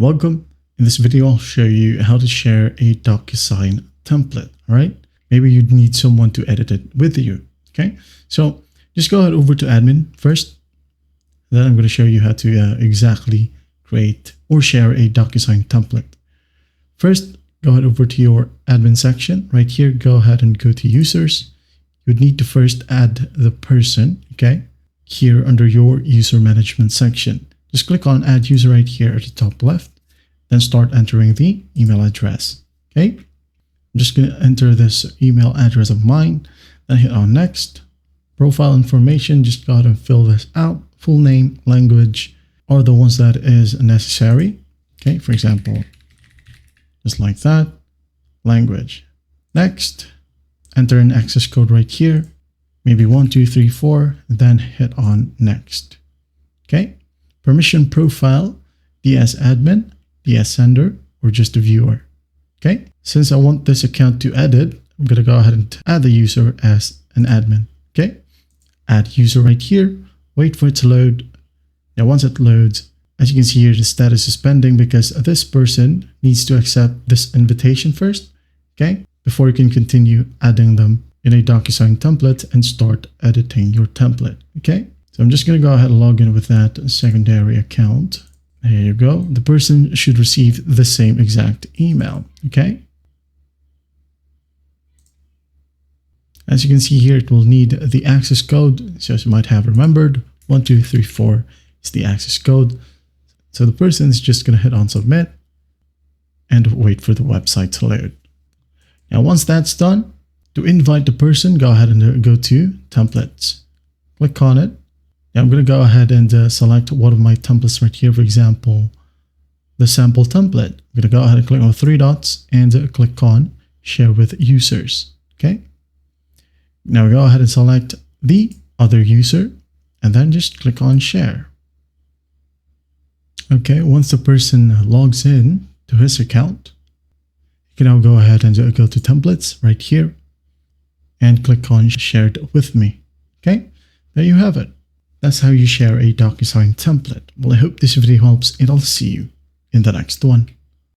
Welcome. In this video, I'll show you how to share a DocuSign template. All right. Maybe you'd need someone to edit it with you. Okay. So just go ahead over to admin first. Then I'm going to show you how to exactly create or share a DocuSign template. First, go ahead over to your admin section right here. Go ahead and go to users. You would need to first add the person. Okay. Here under your user management section. Just click on add user right here at the top left, then start entering the email address. Okay. I'm just going to enter this email address of mine, then hit on next. Profile information, just go ahead and fill this out. Full name, language are the ones that is necessary. Okay. For example, just like that, language. Next, enter an access code right here. Maybe 1, 2, 3, 4, then hit on next. Okay. Permission profile, DS admin, DS sender, or just a viewer. Okay. Since I want this account to edit, I'm going to go ahead and add the user as an admin. Okay. Add user right here. Wait for it to load. Now, once it loads, as you can see here, the status is pending because this person needs to accept this invitation first. Okay. Before you can continue adding them in a DocuSign template and start editing your template. Okay. So I'm just going to go ahead and log in with that secondary account. There you go. The person should receive the same exact email. Okay. As you can see here, it will need the access code. So as you might have remembered, 1, 2, 3, 4 is the access code. So the person is just going to hit on submit and wait for the website to load. Now, once that's done, to invite the person, go ahead and go to templates. Click on it. Now I'm going to go ahead and select one of my templates right here. For example, the sample template. I'm going to go ahead and click on 3 dots and click on share with users. Okay. Now go ahead and select the other user and then just click on share. Okay. Once the person logs in to his account, you can now go ahead and go to templates right here and click on shared with me. Okay. There you have it. That's how you share a DocuSign template. Well, I hope this video helps and I'll see you in the next one.